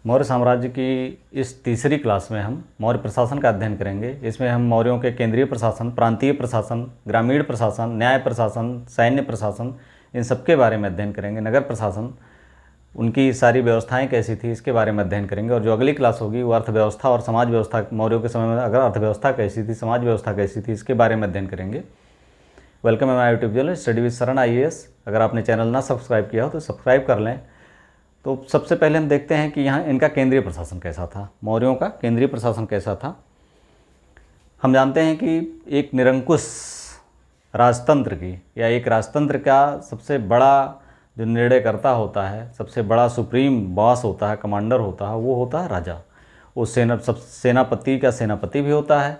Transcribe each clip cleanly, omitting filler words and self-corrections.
मौर्य साम्राज्य की इस तीसरी क्लास में हम मौर्य प्रशासन का अध्ययन करेंगे। इसमें हम मौर्यों के केंद्रीय प्रशासन, प्रांतीय प्रशासन, ग्रामीण प्रशासन, न्याय प्रशासन, सैन्य प्रशासन, इन सब के बारे में अध्ययन करेंगे। नगर प्रशासन, उनकी सारी व्यवस्थाएं कैसी थी, इसके बारे में अध्ययन करेंगे। और जो अगली क्लास होगी वो अर्थव्यवस्था और समाज व्यवस्था, मौर्यों के समय में अगर अर्थव्यवस्था कैसी थी, समाज व्यवस्था कैसी थी, इसके बारे में अध्ययन करेंगे। वेलकम है my YouTube channel study with शरण IAS। अगर आपने चैनल ना सब्सक्राइब किया हो तो सब्सक्राइब कर लें। तो सबसे पहले हम देखते हैं कि यहाँ इनका केंद्रीय प्रशासन कैसा था, मौर्यों का केंद्रीय प्रशासन कैसा था। हम जानते हैं कि एक निरंकुश राजतंत्र की या एक राजतंत्र का सबसे बड़ा जो निर्णयकर्ता होता है, सबसे बड़ा सुप्रीम बॉस होता है, कमांडर होता है, वो होता है राजा। वो सेनापति का सेनापति भी होता है,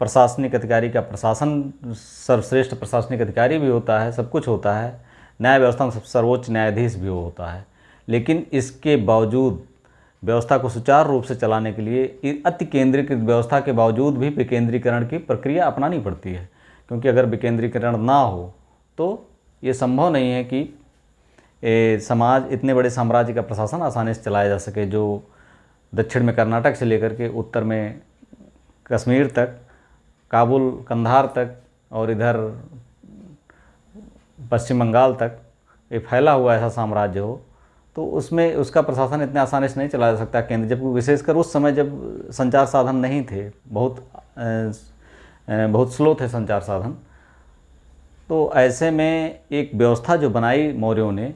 प्रशासनिक अधिकारी का प्रशासन सर्वश्रेष्ठ प्रशासनिक अधिकारी भी होता है, सब कुछ होता है। न्याय व्यवस्था में सर्वोच्च न्यायाधीश भी वो होता है। लेकिन इसके बावजूद व्यवस्था को सुचारू रूप से चलाने के लिए अति केंद्रीकृत व्यवस्था के बावजूद भी विकेंद्रीकरण की प्रक्रिया अपनानी पड़ती है। क्योंकि अगर विकेंद्रीकरण ना हो तो ये संभव नहीं है कि समाज, इतने बड़े साम्राज्य का प्रशासन आसानी से चलाया जा सके, जो दक्षिण में कर्नाटक से लेकर के उत्तर में कश्मीर तक, काबुल, कंधार तक और इधर पश्चिम बंगाल तक ये फैला हुआ ऐसा साम्राज्य हो, तो उसमें उसका प्रशासन इतने आसानी से नहीं चलाया जा सकता केंद्र, जब विशेषकर उस समय जब संचार साधन नहीं थे, बहुत स्लो थे संचार साधन। तो ऐसे में एक व्यवस्था जो बनाई मौर्यों ने,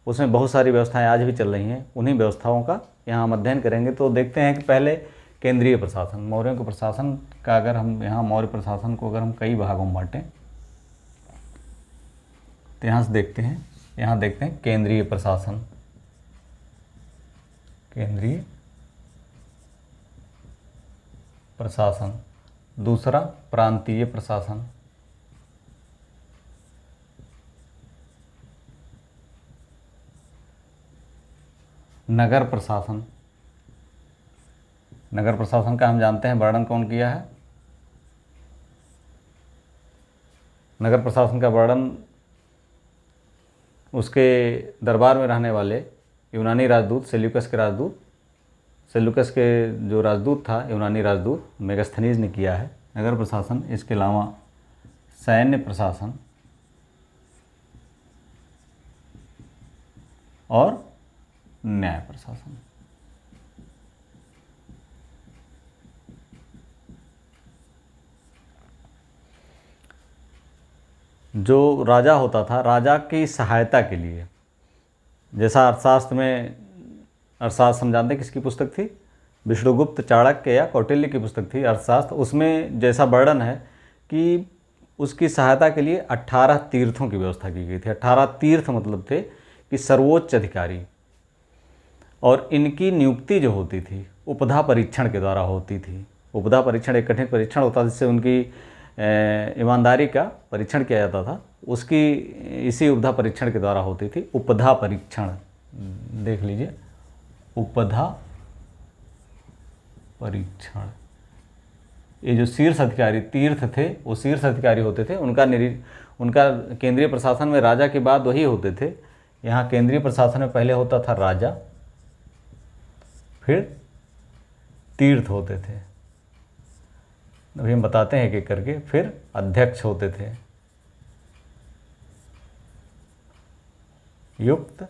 उसमें बहुत सारी व्यवस्थाएं आज भी चल रही हैं। उन्हीं व्यवस्थाओं का यहाँ हम अध्ययन करेंगे। तो देखते हैं कि पहले केंद्रीय प्रशासन, मौर्यों के प्रशासन का अगर हम यहाँ मौर्य प्रशासन को अगर हम कई भागों में बांटें तो यहाँ से देखते हैं, यहाँ देखते हैं केंद्रीय प्रशासन, केंद्रीय प्रशासन। दूसरा प्रांतीय प्रशासन, नगर प्रशासन। नगर प्रशासन का हम जानते हैं वर्णन कौन किया है। नगर प्रशासन का वर्णन उसके दरबार में रहने वाले यूनानी राजदूत, सेल्यूकस के जो राजदूत था, यूनानी राजदूत मेगास्थनीज ने किया है नगर प्रशासन। इसके अलावा सैन्य प्रशासन और न्याय प्रशासन। जो राजा होता था, राजा की सहायता के लिए, जैसा अर्थशास्त्र में, अर्थशास्त्र हम जानते हैं किसकी पुस्तक थी, विष्णुगुप्त, चाणक्य या कौटिल्य की पुस्तक थी अर्थशास्त्र। उसमें जैसा वर्णन है कि उसकी सहायता के लिए 18 तीर्थों की व्यवस्था की गई थी। 18 तीर्थ मतलब थे कि सर्वोच्च अधिकारी, और इनकी नियुक्ति जो होती थी उपधा परीक्षण के द्वारा होती थी। उपधा परीक्षण एक कठिन परीक्षण होता था जिससे उनकी ईमानदारी का परीक्षण किया जाता था। उसकी इसी उपधा परीक्षण के द्वारा होती थी। उपधा परीक्षण देख लीजिए, उपधा परीक्षण। ये जो शीर्ष अधिकारी तीर्थ थे वो शीर्ष अधिकारी होते थे। उनका केंद्रीय प्रशासन में राजा के बाद वही होते थे। यहाँ केंद्रीय प्रशासन में पहले होता था राजा, फिर तीर्थ होते थे, अभी हम बताते हैं एक एक करके। फिर अध्यक्ष होते थे, युक्त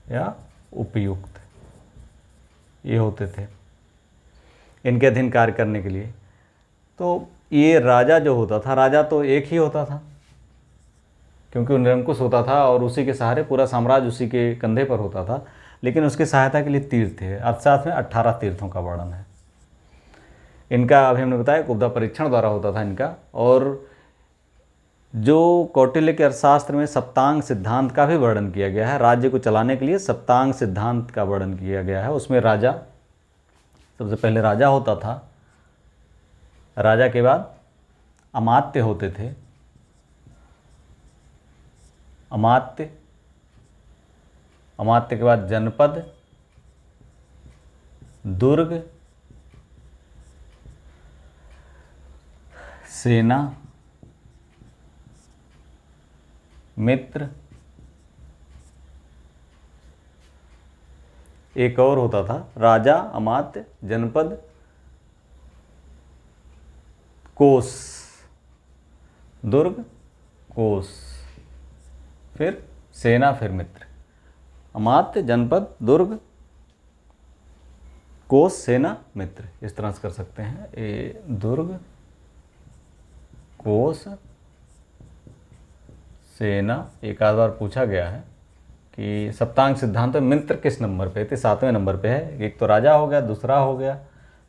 या उपयुक्त, ये होते थे इनके अधीन कार्य करने के लिए। तो ये राजा जो होता था, राजा तो एक ही होता था क्योंकि वो निरंकुश होता था और उसी के सहारे पूरा साम्राज्य उसी के कंधे पर होता था। लेकिन उसकी सहायता के लिए तीर्थ थे। अर्थशास्त्र में 18 तीर्थों का वर्णन है इनका। अभी हमने बताया उपधा परीक्षण द्वारा होता था इनका। और जो कौटिल्य के अर्थशास्त्र में सप्तांग सिद्धांत का भी वर्णन किया गया है, राज्य को चलाने के लिए सप्तांग सिद्धांत का वर्णन किया गया है। उसमें राजा, सबसे पहले राजा होता था, राजा के बाद अमात्य होते थे, अमात्य, अमात्य के बाद जनपद, दुर्ग, सेना, मित्र, एक और होता था राजा, अमात्य, जनपद, कोष, दुर्ग, कोष, फिर सेना, फिर मित्र। अमात्य, जनपद, दुर्ग, कोष, सेना, मित्र, इस तरह से कर सकते हैं। दुर्ग, कोष, सेना। एक आध बार पूछा गया है कि सप्तांग सिद्धांत में मित्र किस नंबर पे है, तो 7वें नंबर पे है। एक तो राजा हो गया, दूसरा हो गया,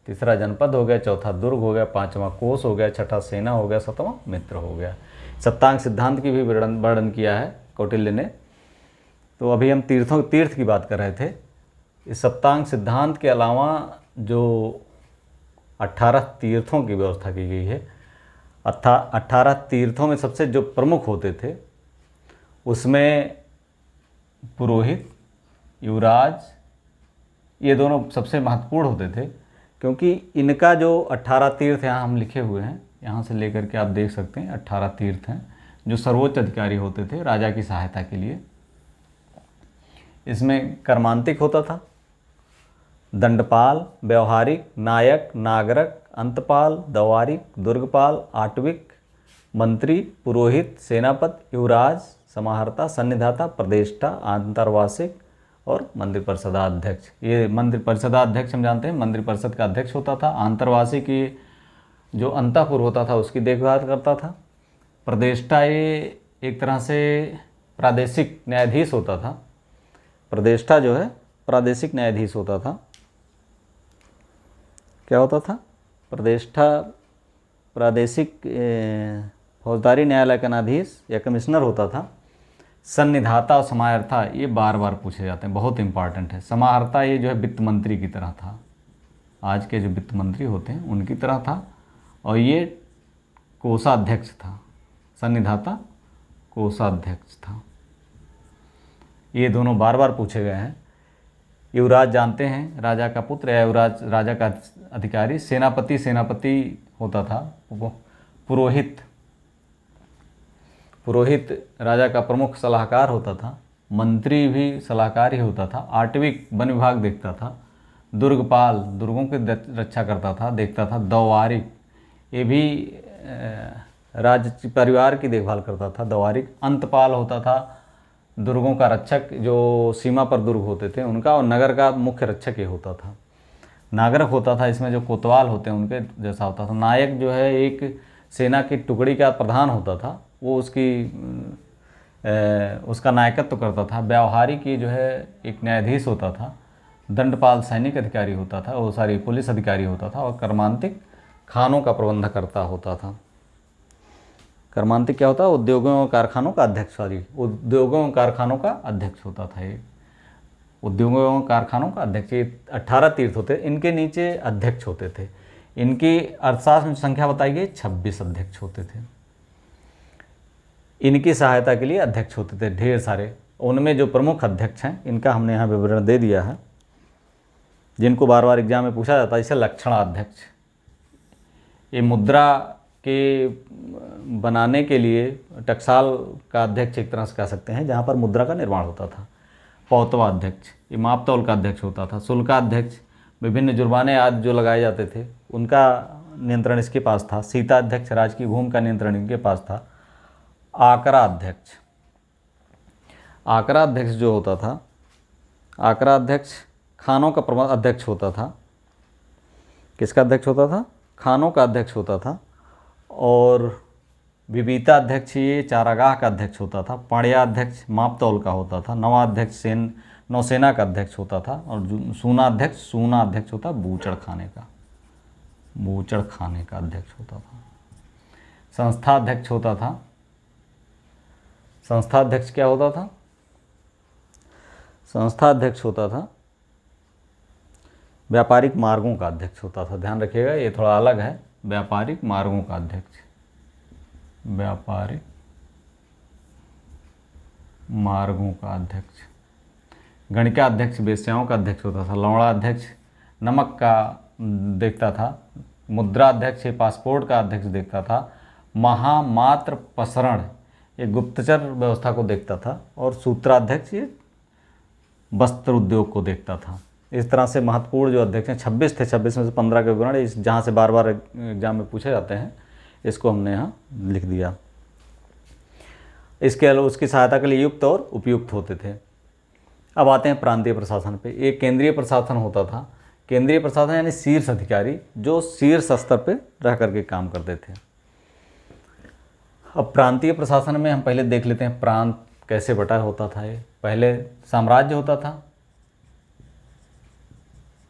तीसरा जनपद हो गया, चौथा दुर्ग हो गया, पांचवा कोष हो गया, छठा सेना हो गया, सातवां मित्र हो गया। सप्तांग सिद्धांत की भी वर्णन किया है कौटिल्य ने। तो अभी हम तीर्थ की बात कर रहे थे। इस सप्तांग सिद्धांत के अलावा जो 18 तीर्थों की व्यवस्था की गई है, 18 तीर्थों में सबसे जो प्रमुख होते थे उसमें पुरोहित, युवराज, ये दोनों सबसे महत्वपूर्ण होते थे, क्योंकि इनका जो 18 तीर्थ यहाँ हम लिखे हुए हैं, यहाँ से लेकर के आप देख सकते हैं 18 तीर्थ हैं जो सर्वोच्च अधिकारी होते थे राजा की सहायता के लिए। इसमें कर्मांतिक होता था, दंडपाल, व्यवहारिक, नायक, नागरक, अंतपाल, दवारिक, दुर्गपाल, आटविक, मंत्री, पुरोहित, सेनापति, युवराज, समाहर्ता, सन्निधाता, प्रदेष्टा, अंतर्वासिक और मंदिर परिषदाध्यक्ष। ये मंदिर परिषदाध्यक्ष हम जानते हैं, मंदिर परिषद का अध्यक्ष होता था। अंतर्वासी की जो अंतःपुर होता था उसकी देखभाल करता था। प्रदेष्टा ये एक तरह से प्रादेशिक न्यायाधीश होता था। प्रदेष्टा जो है प्रादेशिक न्यायाधीश होता था। क्या होता था? प्रदेष्टा प्रादेशिक फौजदारी न्यायालय का न्यायाधीश या कमिश्नर होता था। सन्निधाता और समाहर्ता ये बार बार पूछे जाते हैं, बहुत इंपॉर्टेंट है। समाहर्ता ये जो है वित्त मंत्री की तरह था, आज के जो वित्त मंत्री होते हैं उनकी तरह था, और ये कोषाध्यक्ष था। सन्निधाता कोषाध्यक्ष था। ये दोनों बार बार पूछे गए हैं। युवराज जानते हैं, राजा का पुत्र या युवराज राजा का अधिकारी। सेनापति होता था। पुरोहित राजा का प्रमुख सलाहकार होता था। मंत्री भी सलाहकार ही होता था। आटविक वन विभाग देखता था। दुर्गपाल दुर्गों की रक्षा करता था, देखता था। दवारिक ये भी राज्य परिवार की देखभाल करता था। दवारिक अंतपाल होता था, दुर्गों का रक्षक, जो सीमा पर दुर्ग होते थे उनका, और नगर का मुख्य रक्षक ये होता था। नागरक होता था, इसमें जो कोतवाल होते हैं उनके जैसा होता था। नायक जो है एक सेना की टुकड़ी का प्रधान होता था, वो उसका नायकत्व करता था। व्यावहारिक ये जो है एक न्यायाधीश होता था। दंडपाल सैनिक अधिकारी होता था, वो सारी पुलिस अधिकारी होता था। और कर्मांतिक खानों का प्रबंध करता होता था। कर्मांतिक क्या होता है? उद्योगों और कारखानों का अध्यक्ष, उद्योगों और कारखानों का अध्यक्ष होता था। ये उद्योगों और कारखानों का अध्यक्ष। ये 18 तीर्थ होते, इनके नीचे अध्यक्ष होते थे। इनकी अर्थशास्त्र में संख्या बताई गई 26 अध्यक्ष होते थे। इनकी सहायता के लिए अध्यक्ष होते थे ढेर सारे। उनमें जो प्रमुख अध्यक्ष हैं इनका हमने यहाँ विवरण दे दिया है, जिनको बार बार एग्जाम में पूछा जाता है। जैसे लक्षणाध्यक्ष, ये मुद्रा के बनाने के लिए टकसाल का अध्यक्ष एक तरह से कह सकते हैं, जहाँ पर मुद्रा का निर्माण होता था। पौतवाध्यक्ष ये मापतौल का अध्यक्ष होता था। शुल्काध्यक्ष विभिन्न जुर्माने आदि जो लगाए जाते थे उनका नियंत्रण इसके पास था। सीताध्यक्ष राजकीय भूमि का नियंत्रण इनके पास था। आकराध्यक्ष, आकराध्यक्ष जो होता था, आकराध्यक्ष खानों का अध्यक्ष होता था। किसका अध्यक्ष होता था? खानों का अध्यक्ष होता था। और विविताध्यक्ष ये चारागाह का अध्यक्ष होता था। पाणियाध्यक्ष मापतौल का होता था। नवाध्यक्ष नौसेना का अध्यक्ष होता था। और सूना अध्यक्ष होता बूचड़ खाने का अध्यक्ष होता था। संस्थाध्यक्ष होता था। संस्थाध्यक्ष क्या होता था? संस्थाध्यक्ष होता था व्यापारिक मार्गों का अध्यक्ष होता था। ध्यान रखिएगा, ये थोड़ा अलग है। व्यापारिक मार्गों का अध्यक्ष, व्यापारिक मार्गों का अध्यक्ष। गणिका अध्यक्ष वेश्याओं का अध्यक्ष होता था। लौड़ा अध्यक्ष नमक का देखता था। मुद्रा अध्यक्ष ये पासपोर्ट का अध्यक्ष देखता था। महामात्र प्रसरण ये गुप्तचर व्यवस्था को देखता था। और सूत्राध्यक्ष ये वस्त्र उद्योग को देखता था। इस तरह से महत्वपूर्ण जो अध्यक्ष हैं 26 थे, 26 में से 15 के विवरण इस जहाँ से बार बार एग्जाम में पूछे जाते हैं, इसको हमने यहाँ लिख दिया। इसके अलावा उसकी सहायता के लिए युक्त और उपयुक्त होते थे। अब आते हैं प्रांतीय प्रशासन पे। एक केंद्रीय प्रशासन होता था। केंद्रीय प्रशासन यानी शीर्ष अधिकारी जो शीर्ष स्तर पे रह करके काम करते थे। अब प्रांतीय प्रशासन में हम पहले देख लेते हैं प्रांत कैसे बटा होता था। ये पहले साम्राज्य होता था,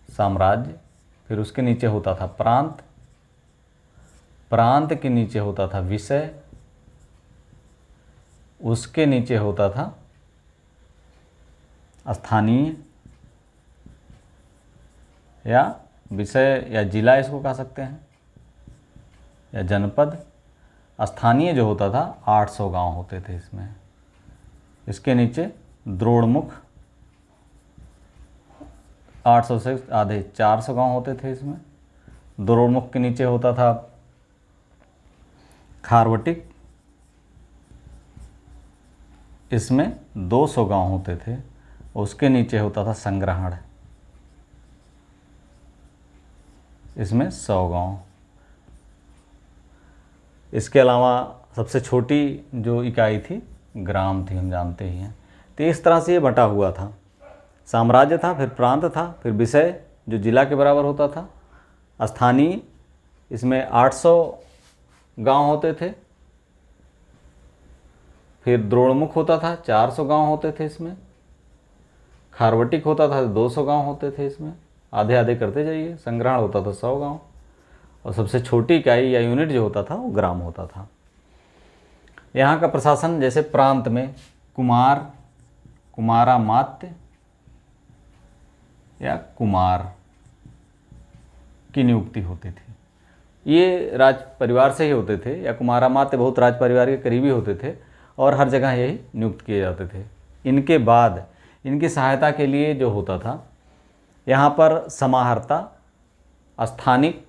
साम्राज्य, फिर उसके नीचे होता था प्रांत, प्रांत के नीचे होता था विषय, उसके नीचे होता था स्थानीय या विषय या जिला इसको कह सकते हैं, या जनपद। स्थानीय जो होता था 800 गांव होते थे इसमें। इसके नीचे द्रोणमुख 800 से आधे 400 गांव होते थे इसमें। द्रोणमुख के नीचे होता था खारवटिक, इसमें 200 गांव होते थे। उसके नीचे होता था संग्रहण, इसमें 100 गांव। इसके अलावा सबसे छोटी जो इकाई थी ग्राम थी, हम जानते ही हैं। तो इस तरह से ये बटा हुआ था। साम्राज्य था, फिर प्रांत था, फिर विषय जो जिला के बराबर होता था, स्थानीय इसमें 800 गांव होते थे, फिर द्रोणमुख होता था 400 गांव होते थे इसमें, खारवटिक होता था 200 गांव होते थे इसमें, आधे आधे करते जाइए। संग्रहण होता था 100 गांव, और सबसे छोटी इकाई या यूनिट जो होता था वो ग्राम होता था। यहाँ का प्रशासन जैसे प्रांत में कुमार, कुमारामात्य या कुमार की नियुक्ति होती थी। ये राज परिवार से ही होते थे, या कुमारामात्य बहुत राज परिवार के करीबी होते थे और हर जगह यही नियुक्त किए जाते थे। इनके बाद इनकी सहायता के लिए जो होता था यहाँ पर समाहर्ता, स्थानिक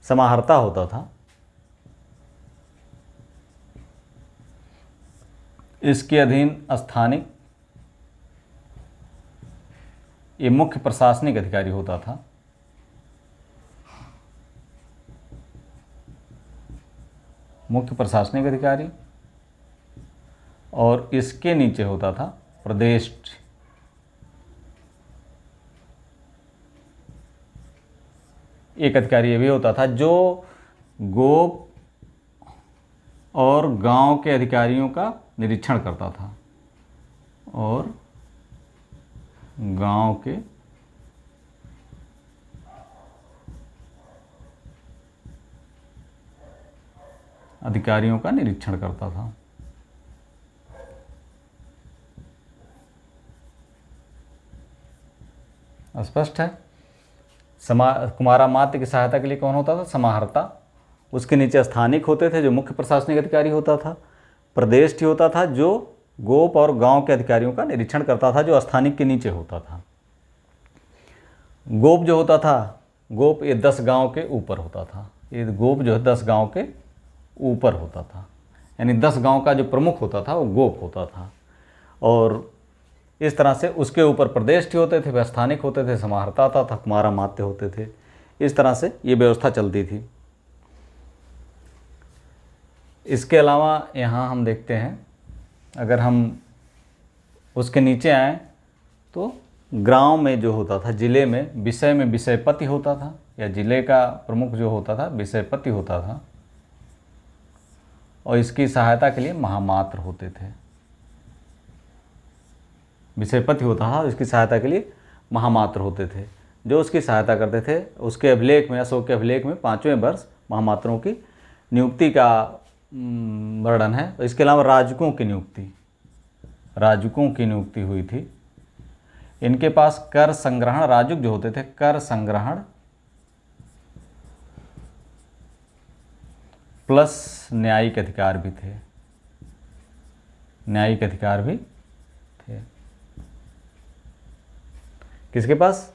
समाहर्ता होता था। इसके अधीन स्थानिक ये मुख्य प्रशासनिक अधिकारी होता था। मुख्य प्रशासनिक अधिकारी, और इसके नीचे होता था प्रदेश। एक अधिकारी ये भी होता था जो गोप और गांव के अधिकारियों का निरीक्षण करता था, और गांव के अधिकारियों का निरीक्षण करता था। स्पष्ट है। कुमारामात्य की सहायता के लिए कौन होता था? समाहर्ता। उसके नीचे स्थानिक होते थे जो मुख्य प्रशासनिक अधिकारी होता था। प्रदेष्टि होता था जो गोप और गांव के अधिकारियों का निरीक्षण करता था, जो स्थानिक के नीचे होता था। गोप जो होता था, गोप ये 10 गांव के ऊपर होता था। ये गोप जो है 10 गांव के ऊपर होता था, यानी 10 गांव का जो प्रमुख होता था वो गोप होता था। और इस तरह से उसके ऊपर प्रदेष्टि होते थे, वह स्थानिक होते थे, समाहर्ता था, कुमारामात्य होते थे। इस तरह से ये व्यवस्था चलती थी। इसके अलावा यहाँ हम देखते हैं, अगर हम उसके नीचे आएँ तो गांव में जो होता था, जिले में विषय में विषयपति होता था, या जिले का प्रमुख जो होता था विषयपति होता था, और इसकी सहायता के लिए महामात्र होते थे। विषयपति होता था, इसकी सहायता के लिए महामात्र होते थे, जो उसकी सहायता करते थे। उसके अभिलेख में, अशोक के अभिलेख में 5वें वर्ष महामात्रों की नियुक्ति का वर्णन है। इसके अलावा राजकों की नियुक्ति, राजकों की नियुक्ति हुई थी। इनके पास कर संग्रहण, राजुक जो होते थे कर संग्रहण प्लस न्यायिक अधिकार भी थे। न्यायिक अधिकार भी थे किसके पास?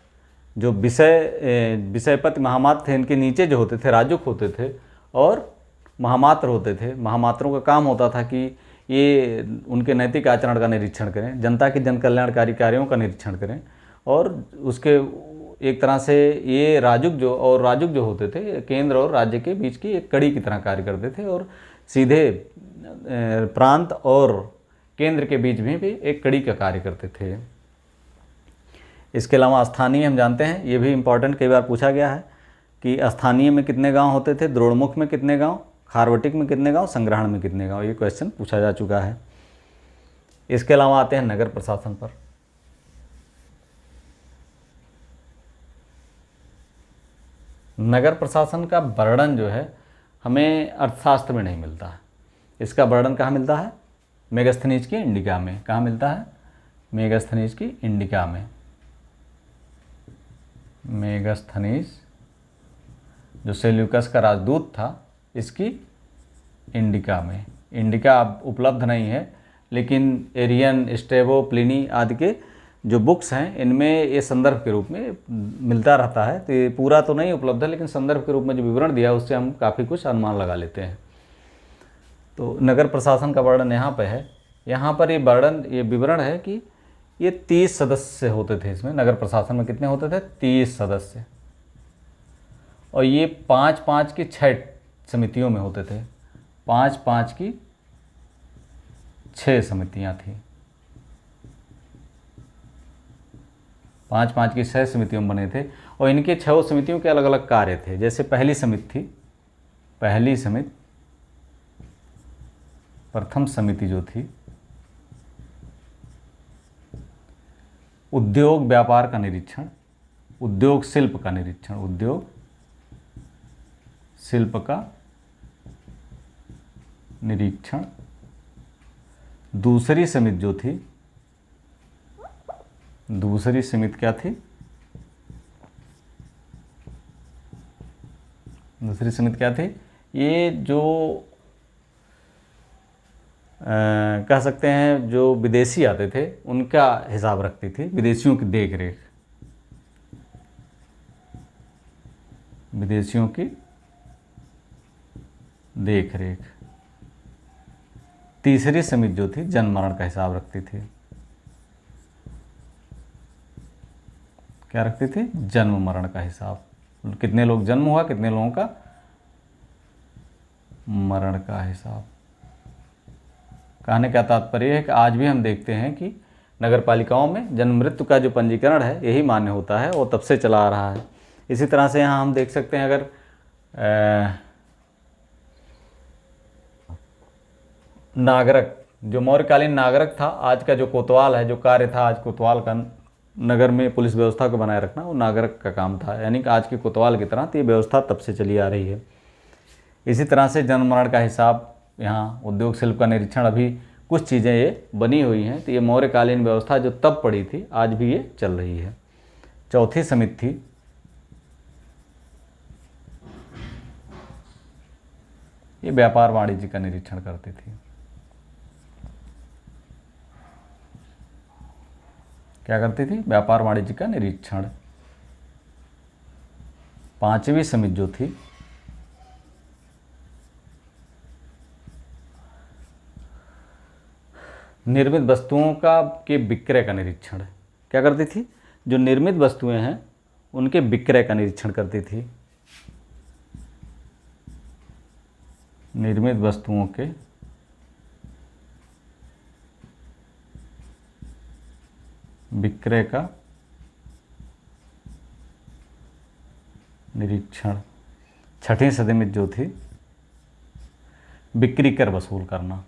जो विषयपति महामात्र थे, इनके नीचे जो होते थे राजुक होते थे और महामात्र होते थे। महामात्रों का काम होता था कि ये उनके नैतिक आचरण का निरीक्षण करें, जनता के जन कल्याणकारी कार्यों का निरीक्षण करें, और उसके एक तरह से ये राजुक जो होते थे केंद्र और राज्य के बीच की एक कड़ी की तरह कार्य करते थे और सीधे प्रांत और केंद्र के बीच में भी एक कड़ी का कार्य करते थे। इसके अलावा स्थानीय हम जानते हैं, ये भी इम्पॉर्टेंट कई बार पूछा गया है कि स्थानीय में कितने गांव होते थे, द्रोणमुख में कितने गांव, खारवटिक में कितने गांव, संग्रहण में कितने गांव, ये क्वेश्चन पूछा जा चुका है। इसके अलावा आते हैं नगर प्रशासन पर। नगर प्रशासन का वर्णन जो है हमें अर्थशास्त्र में नहीं मिलता है। इसका वर्णन कहाँ मिलता है? मेगास्थनीज की इंडिका में। कहाँ मिलता है? मेगास्थनीज की इंडिका में। मेगास्थनीज जो सेल्यूकस का राजदूत था, इसकी इंडिका में। इंडिका अब उपलब्ध नहीं है, लेकिन एरियन, स्ट्रेबो, प्लिनी आदि के जो बुक्स हैं इनमें ये संदर्भ के रूप में मिलता रहता है। तो ये पूरा तो नहीं उपलब्ध है, लेकिन संदर्भ के रूप में जो विवरण दिया है उससे हम काफ़ी कुछ अनुमान लगा लेते हैं। तो नगर प्रशासन का वर्णन यहाँ पे है। यहाँ पर ये विवरण है कि ये 30 सदस्य होते थे। इसमें नगर प्रशासन में कितने होते थे? 30 सदस्य। और ये 5-5 की 6 समितियों में होते थे। 5-5 की 6 समितियाँ थीं। 5-5 की 6 समितियों में बने थे और इनके 6 समितियों के अलग अलग कार्य थे। जैसे पहली समिति, प्रथम समिति जो थी, उद्योग व्यापार का निरीक्षण, उद्योग शिल्प का निरीक्षण, उद्योग शिल्प का निरीक्षण। दूसरी समिति जो थी, दूसरी समिति क्या थी? दूसरी समिति क्या थी? ये जो कह सकते हैं जो विदेशी आते थे उनका हिसाब रखती थी, विदेशियों की देख रेख, विदेशियों की देख रेख। तीसरी समिति जो थी जन्म मरण का हिसाब रखती थी। क्या रखती थी? जन्म मरण का हिसाब, कितने लोग जन्म हुआ, कितने लोगों का मरण का हिसाब। कहने का तात्पर्य है कि आज भी हम देखते हैं कि नगर पालिकाओं में जन्म मृत्यु का जो पंजीकरण है यही मान्य होता है और तब से चला आ रहा है। इसी तरह से यहाँ हम देख सकते हैं, अगर नागरक, जो मौर्यकालीन नागरक था, आज का जो कोतवाल है, जो कार्य था आज कोतवाल का नगर में पुलिस व्यवस्था को बनाए रखना, वो नागरक का काम था, यानी कि आज के कोतवाल की तरह। तो ये व्यवस्था तब से चली आ रही है। इसी तरह से जन्म मरण का हिसाब, यहाँ उद्योग शिल्प का निरीक्षण, अभी कुछ चीज़ें ये बनी हुई हैं। तो ये मौर्यकालीन व्यवस्था जो तब पड़ी थी आज भी ये चल रही है। चौथी समिति थी, ये व्यापार वाणिज्य का निरीक्षण करती थी। क्या करती थी? व्यापार वाणिज्य का निरीक्षण। पांचवी समिति जो थी, निर्मित वस्तुओं के विक्रय का निरीक्षण। क्या करती थी? जो निर्मित वस्तुएं हैं उनके विक्रय का निरीक्षण करती थी। निर्मित वस्तुओं के विक्रय का निरीक्षण। छठी समिति जो थी, बिक्री कर वसूल करना।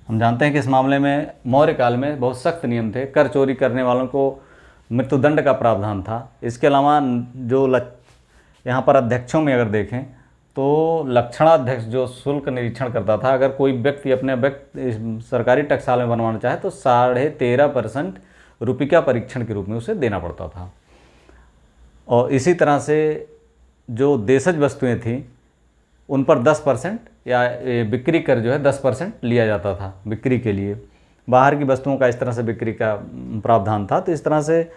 हम जानते हैं कि इस मामले में मौर्य काल में बहुत सख्त नियम थे। कर चोरी करने वालों को मृत्युदंड का प्रावधान था। इसके अलावा जो यहाँ पर अध्यक्षों में अगर देखें तो लक्षणाध्यक्ष जो शुल्क निरीक्षण करता था, अगर कोई व्यक्ति अपने सरकारी टकसाल में बनवाना चाहे तो 13.5% रुपये परीक्षण के रूप में उसे देना पड़ता था। और इसी तरह से जो देशज वस्तुएं थीं उन पर 10% या बिक्री कर जो है 10% लिया जाता था बिक्री के लिए। बाहर की वस्तुओं का इस तरह से बिक्री का प्रावधान था। तो इस तरह से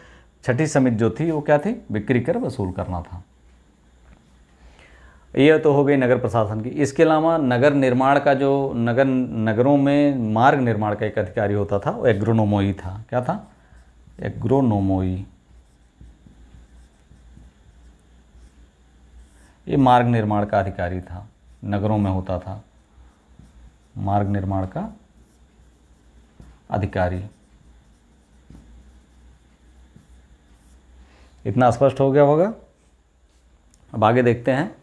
छठी समिति जो थी वो क्या थी? बिक्री कर वसूल करना था। ये तो हो गई नगर प्रशासन की। इसके अलावा नगर निर्माण का जो नगरों में मार्ग निर्माण का एक अधिकारी होता था वो एग्रोनोमोई था। क्या था? एग्रोनोमोई। ये मार्ग निर्माण का अधिकारी था, नगरों में होता था मार्ग निर्माण का अधिकारी। इतना स्पष्ट हो गया होगा। अब आगे देखते हैं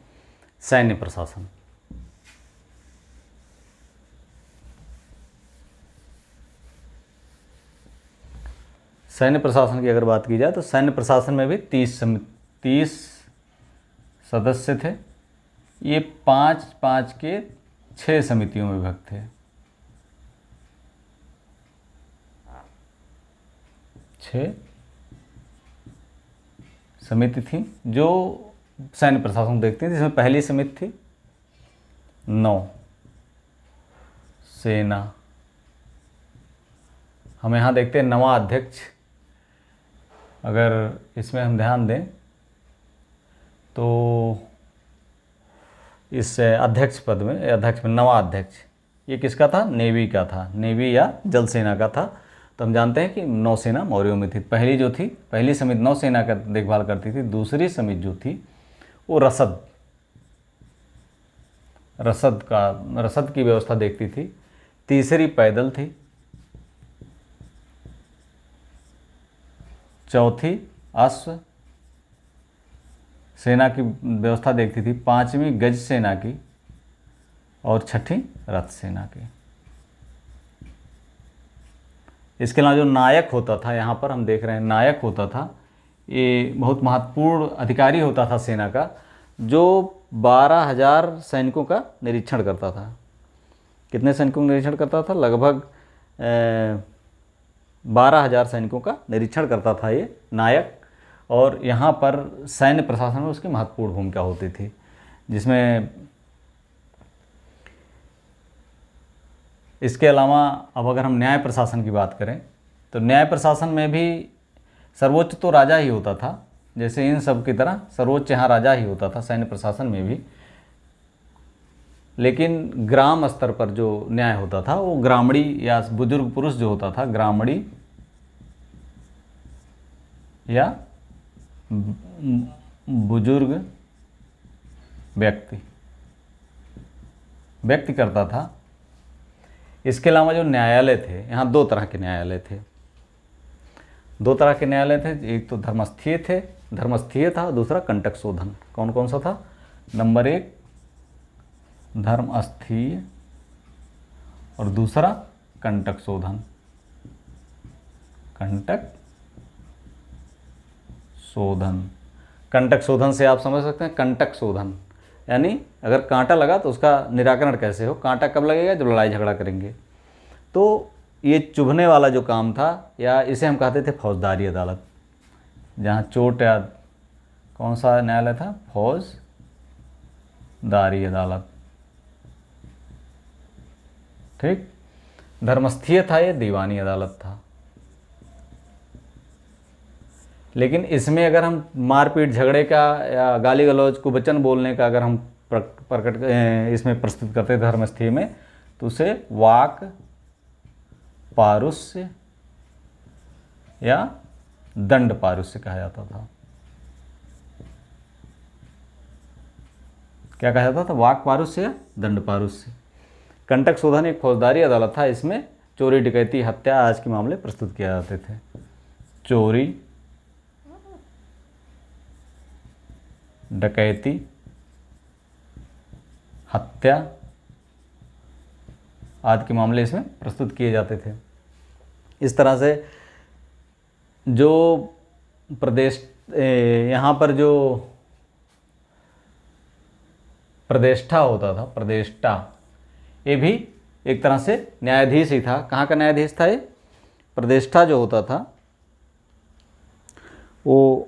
सैन्य प्रशासन। सैन्य प्रशासन की अगर बात की जाए तो सैन्य प्रशासन में भी 30 सदस्य थे। ये 5-5 के 6 समितियों में विभक्त थे। 6 समिति थी जो सैन्य प्रशासन देखती थी, जिसमें पहली समिति थी नौ सेना। हम यहाँ देखते हैं नवा अध्यक्ष। अगर इसमें हम ध्यान दें तो इस अध्यक्ष पद में, अध्यक्ष में नवा अध्यक्ष, ये किसका था? नेवी का था, नेवी या जल सेना का था। तो हम जानते हैं कि नौसेना मौर्यों में थी। पहली जो थी, पहली समिति नौसेना का देखभाल करती थी। दूसरी समिति जो थी वो रसद की व्यवस्था देखती थी। तीसरी पैदल थी। चौथी अश्व सेना की व्यवस्था देखती थी। पांचवी गज सेना की और छठी रथ सेना की। इसके अलावा जो नायक होता था, यहाँ पर हम देख रहे हैं नायक होता था, ये बहुत महत्वपूर्ण अधिकारी होता था सेना का, जो 12,000 सैनिकों का निरीक्षण करता था। कितने सैनिकों का निरीक्षण करता था? लगभग 12,000 सैनिकों का निरीक्षण करता था ये नायक। और यहाँ पर सैन्य प्रशासन में उसकी महत्वपूर्ण भूमिका होती थी, जिसमें इसके अलावा अब अगर हम न्याय प्रशासन की बात करें तो न्याय प्रशासन में भी सर्वोच्च तो राजा ही होता था। जैसे इन सब की तरह सर्वोच्च यहाँ राजा ही होता था सैन्य प्रशासन में भी। लेकिन ग्राम स्तर पर जो न्याय होता था वो ग्रामणी या बुजुर्ग पुरुष जो होता था, ग्रामणी या बुजुर्ग व्यक्ति करता था। इसके अलावा जो न्यायालय थे, यहाँ 2 तरह के न्यायालय थे। 2 तरह के न्यायालय थे। एक तो धर्मस्थीय था, दूसरा कंटक शोधन। कौन कौन सा था? नंबर 1 धर्मस्थीय और दूसरा कंटक शोधन। कंटक शोधन से आप समझ सकते हैं, कंटक शोधन यानी अगर कांटा लगा तो उसका निराकरण कैसे हो। कांटा कब लगेगा? जब लड़ाई झगड़ा करेंगे। तो ये चुभने वाला जो काम था, या इसे हम कहते थे फौजदारी अदालत, जहाँ चोट या कौन सा न्यायालय था? फौजदारी अदालत। ठीक। धर्मस्थीय था, ये दीवानी अदालत था। लेकिन इसमें अगर हम मारपीट झगड़े का या गाली गलौज कुवचन बोलने का अगर हम इसमें प्रस्तुत करते थे धर्मस्थीय में, तो उसे वाक पारुष्य या दंड पारुष्य कहा जाता था। क्या कहा जाता था? वाक पारुष्य या दंड पारुष्य। कंटक शोधन एक फौजदारी अदालत था। इसमें चोरी, डकैती, हत्या आज के मामले प्रस्तुत किए जाते थे। चोरी, डकैती, हत्या आदि के मामले इसमें प्रस्तुत किए जाते थे। इस तरह से जो प्रदेश, यहाँ पर जो प्रदेष्टा होता था, प्रदेष्टा, ये भी एक तरह से न्यायाधीश ही था। कहाँ का न्यायाधीश था ये? प्रदेष्टा जो होता था वो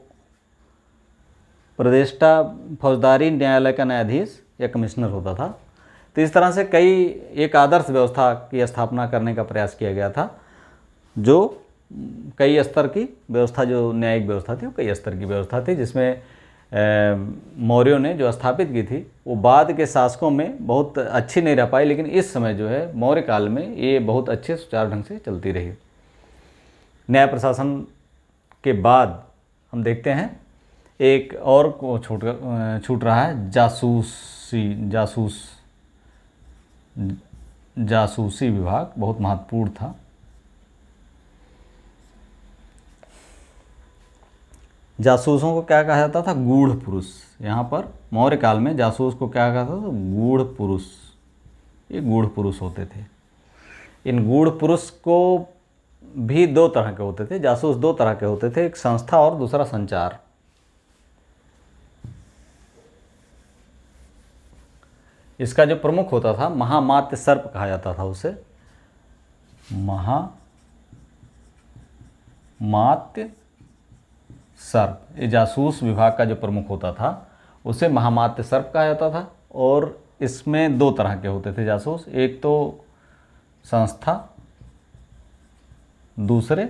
प्रदेष्टा फौजदारी न्यायालय का न्यायाधीश या कमिश्नर होता था। तो इस तरह से एक आदर्श व्यवस्था की स्थापना करने का प्रयास किया गया था, जो कई स्तर की व्यवस्था, जो न्यायिक व्यवस्था थी वो कई स्तर की व्यवस्था थी, जिसमें मौर्यों ने जो स्थापित की थी वो बाद के शासकों में बहुत अच्छी नहीं रह पाई, लेकिन इस समय जो है मौर्य काल में ये बहुत अच्छे सुचारू ढंग से चलती रही। न्याय प्रशासन के बाद हम देखते हैं एक और को छूट रहा है, जासूसी विभाग बहुत महत्वपूर्ण था। जासूसों को क्या कहा जाता था? गूढ़ पुरुष। यहाँ पर मौर्य काल में जासूस को क्या कहा था? गूढ़ पुरुष। ये गूढ़ पुरुष होते थे। इन गूढ़ पुरुष को भी दो तरह के होते थे, जासूस दो तरह के होते थे, एक संस्था और दूसरा संचार। इसका जो प्रमुख होता था, महामात्य सर्प कहा जाता था उसे, महामात्य सर्प। ये जासूस विभाग का जो प्रमुख होता था उसे महामात्य सर्प कहा जाता था। और इसमें दो तरह के होते थे जासूस, एक तो संस्था, दूसरे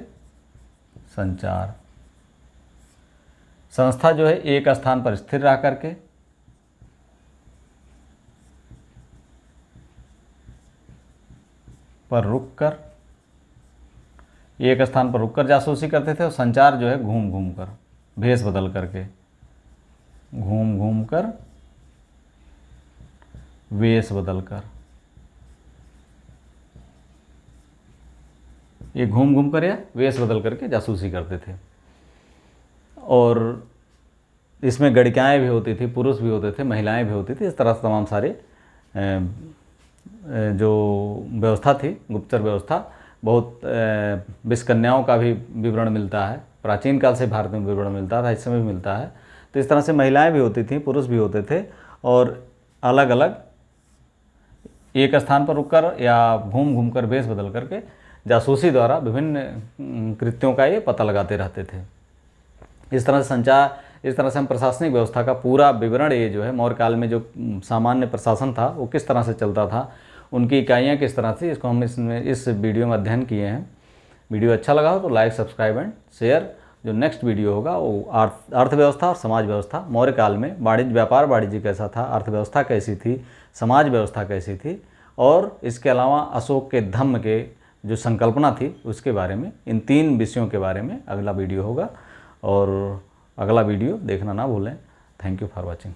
संचार। संस्था जो है एक स्थान पर स्थिर रह करके एक स्थान पर रुककर जासूसी करते थे। और संचार जो है घूम घूम कर, भेष बदल करके, घूम घूम कर, वेश बदल कर, ये घूम घूम कर या वेश बदल करके जासूसी करते थे। और इसमें गणिकाएँ भी होती थी, पुरुष भी होते थे, महिलाएं भी होती थी। इस तरह से तमाम सारे जो व्यवस्था थी, गुप्तचर व्यवस्था, बहुत विषकन्याओं का भी विवरण मिलता है। प्राचीन काल से भारत में विवरण मिलता था, इस समय भी मिलता है। तो इस तरह से महिलाएं भी होती थीं, पुरुष भी होते थे, और अलग अलग एक स्थान पर रुककर या घूम घूम कर, वेश बदल करके जासूसी द्वारा विभिन्न कृत्यों का ये पता लगाते रहते थे। इस तरह से संचार, इस तरह से हम प्रशासनिक व्यवस्था का पूरा विवरण, ये जो है मौर्य काल में जो सामान्य प्रशासन था वो किस तरह से चलता था, उनकी इकाइयाँ किस तरह थी, इसको हम इस वीडियो में अध्ययन किए हैं। वीडियो अच्छा लगा हो तो लाइक, सब्सक्राइब एंड शेयर। जो नेक्स्ट वीडियो होगा वो अर्थव्यवस्था और समाज व्यवस्था, मौर्य काल में वाणिज्य, व्यापार वाणिज्य कैसा था, अर्थव्यवस्था कैसी थी, समाज व्यवस्था कैसी थी, और इसके अलावा अशोक के धम्म के जो संकल्पना थी उसके बारे में, इन 3 विषयों के बारे में अगला वीडियो होगा। और अगला वीडियो देखना ना भूलें। Thank you for watching.